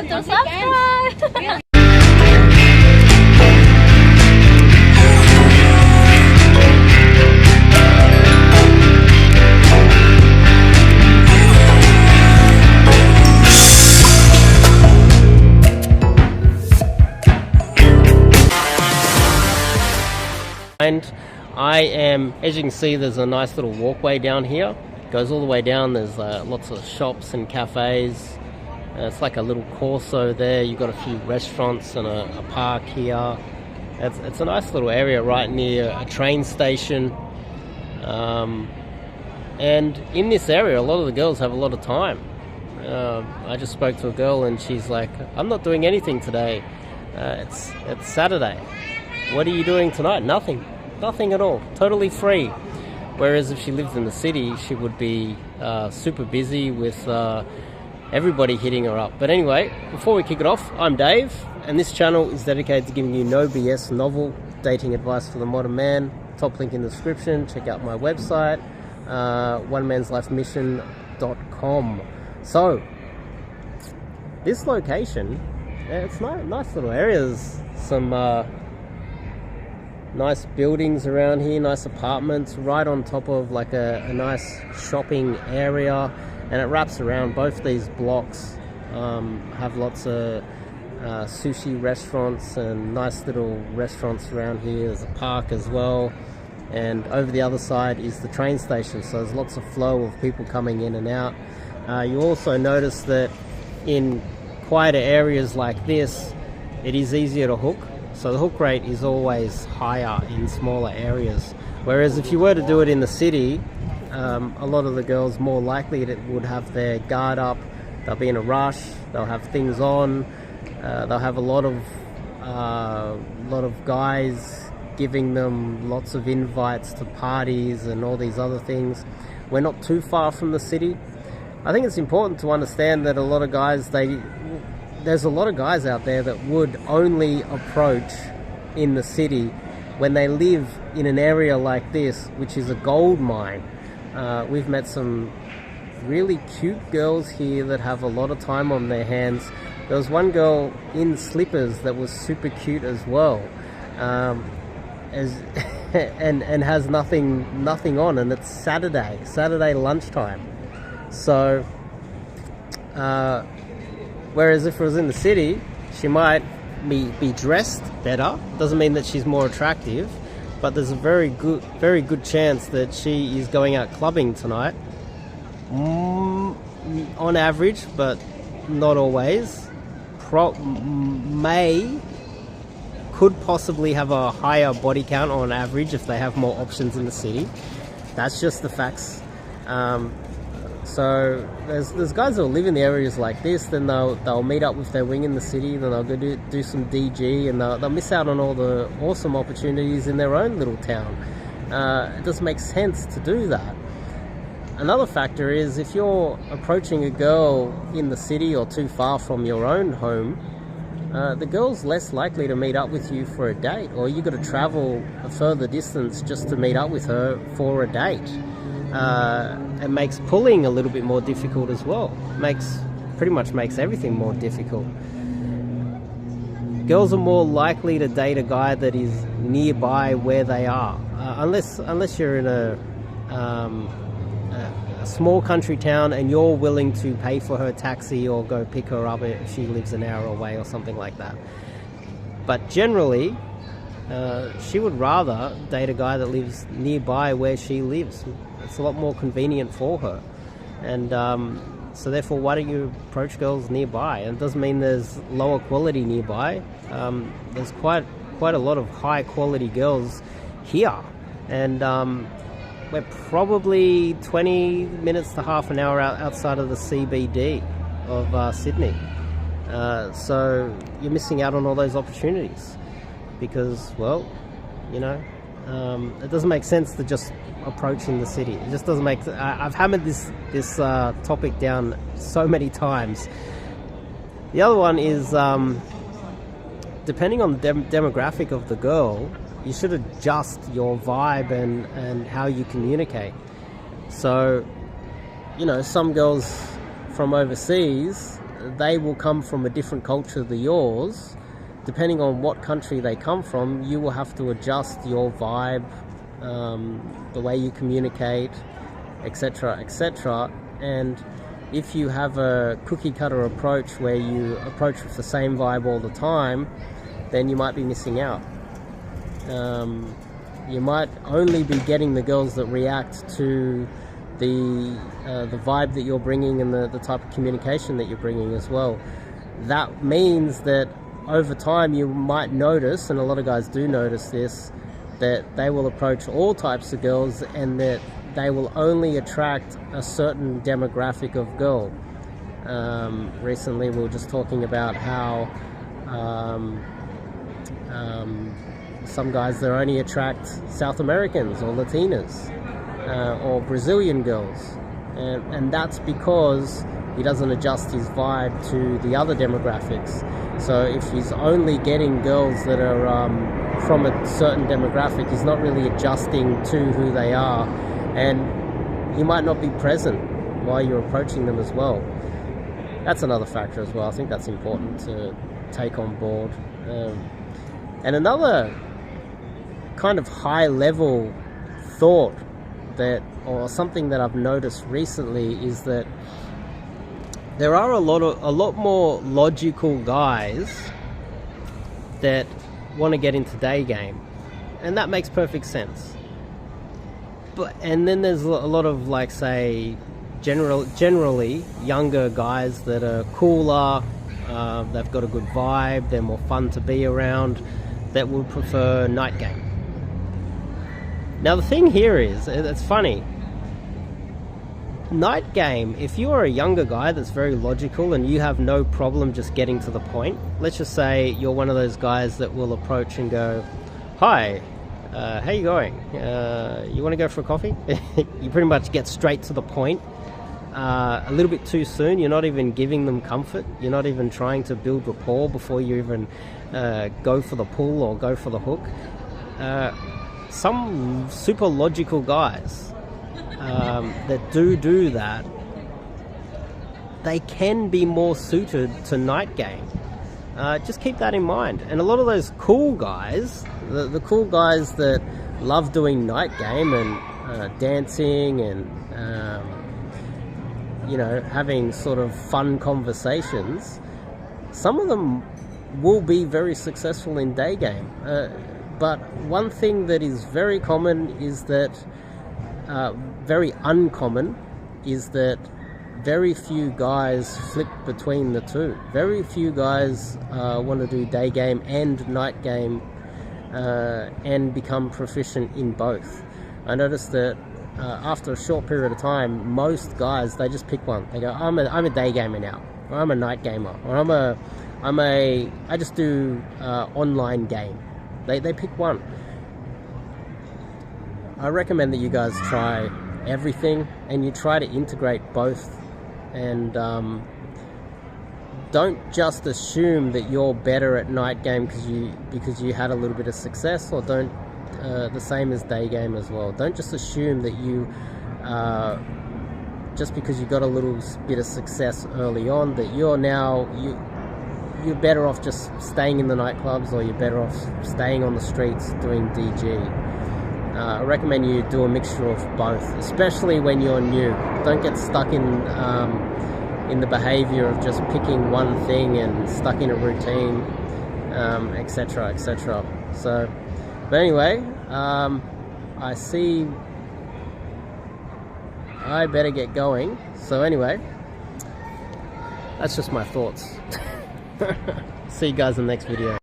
forget to subscribe. And I am, as you can see, there's a nice little walkway down here. It goes all the way down. There's lots of shops and cafes. It's like a little Corso there. You've got a few restaurants and a park here. It's a nice little area right near a train station. And in this area, a lot of the girls have a lot of time. I just spoke to a girl and she's like, I'm not doing anything today. It's Saturday. What are you doing tonight? Nothing at all, totally free. Whereas if she lived in the city, she would be super busy with everybody hitting her up. But anyway, before we kick it off, I'm Dave, and this channel is dedicated to giving you no BS novel dating advice for the modern man. Top link in the description. Check out my website, onemanslifemission.com. So this location, it's nice little areas. Some nice buildings around here, nice apartments right on top of like a nice shopping area, and it wraps around. Both these blocks have lots of sushi restaurants and nice little restaurants around here. There's a park as well, and over the other side is the train station, so there's lots of flow of people coming in and out. You also notice that in quieter areas like this, it is easier to hook. So the hook rate is always higher in smaller areas. Whereas if you were to do it in the city, a lot of the girls more likely would have their guard up. They'll be in a rush. They'll have things on. They'll have a lot of guys giving them lots of invites to parties and all these other things. We're not too far from the city. I think it's important to understand that a lot of guys, there's a lot of guys out there that would only approach in the city when they live in an area like this, which is a gold mine. We've met some really cute girls here that have a lot of time on their hands. There was one girl in slippers that was super cute as well, and has nothing on, and it's Saturday lunchtime. So whereas if it was in the city, she might be dressed better. Doesn't mean that she's more attractive, but there's a very good chance that she is going out clubbing tonight. On average, but not always. Could possibly have a higher body count on average if they have more options in the city. That's just the facts. So there's guys that will live in the areas like this, then they'll meet up with their wing in the city, then they'll go do some DG, and they'll miss out on all the awesome opportunities in their own little town. It doesn't make sense to do that. Another factor is if you're approaching a girl in the city or too far from your own home, the girl's less likely to meet up with you for a date, or you've got to travel a further distance just to meet up with her for a date. It makes pulling a little bit more difficult as well. Pretty much makes everything more difficult. Girls are more likely to date a guy that is nearby where they are, unless you're in a small country town and you're willing to pay for her taxi or go pick her up if she lives an hour away or something like that. But generally, she would rather date a guy that lives nearby where she lives. It's a lot more convenient for her, and so therefore, why don't you approach girls nearby? And it doesn't mean there's lower quality nearby. There's quite a lot of high quality girls here, and we're probably 20 minutes to half an hour outside of the CBD of Sydney. So you're missing out on all those opportunities because, well, you know, it doesn't make sense to just approach in the city. It just doesn't make. I've hammered this topic down so many times. The other one is depending on the demographic of the girl, you should adjust your vibe and how you communicate. So, you know, some girls from overseas, they will come from a different culture than yours. Depending on what country they come from, you will have to adjust your vibe, the way you communicate, etc., etc. And if you have a cookie cutter approach where you approach with the same vibe all the time, then you might be missing out. You might only be getting the girls that react to the vibe that you're bringing and the type of communication that you're bringing as well. That means that over time you might notice, and a lot of guys do notice this, that they will approach all types of girls and that they will only attract a certain demographic of girl. Recently we were just talking about how some guys, they only attract South Americans or Latinas or Brazilian girls, and that's because he doesn't adjust his vibe to the other demographics. So if he's only getting girls that are from a certain demographic, he's not really adjusting to who they are, and he might not be present while you're approaching them as well. That's another factor as well. I think that's important to take on board. And another kind of high level thought that, or something that I've noticed recently, is that there are a lot more logical guys that want to get into Daygame, and that makes perfect sense. And then there's a lot of, like, say, generally younger guys that are cooler, they've got a good vibe, they're more fun to be around, that would prefer night game. Now the thing here is, it's funny, night game, if you are a younger guy that's very logical and you have no problem just getting to the point, let's just say you're one of those guys that will approach and go, "Hi, how you going? You want to go for a coffee?" You pretty much get straight to the point. A little bit too soon. You're not even giving them comfort. You're not even trying to build rapport before you even go for the pull or go for the hook. Some super logical guys that do that, they can be more suited to night game. Just keep that in mind. And a lot of those cool guys, the cool guys that love doing night game and dancing and having sort of fun conversations, some of them will be very successful in day game. But one thing that is very common is that, very uncommon, is that very few guys flip between the two. Very few guys want to do day game and night game and become proficient in both. I noticed that after a short period of time, most guys, they just pick one. They go, I'm a day gamer now, or I'm a night gamer, or I just do online game. They pick one. I recommend that you guys try everything and you try to integrate both, and don't just assume that you're better at night game because you had a little bit of success, or don't the same as day game as well. Don't just assume that you just because you got a little bit of success early on that you're better off just staying in the nightclubs, or you're better off staying on the streets doing DG. I recommend you do a mixture of both, especially when you're new. Don't get stuck in the behavior of just picking one thing and stuck in a routine, etc., etc. So, but anyway, I see I better get going. So anyway, that's just my thoughts. See you guys in the next video.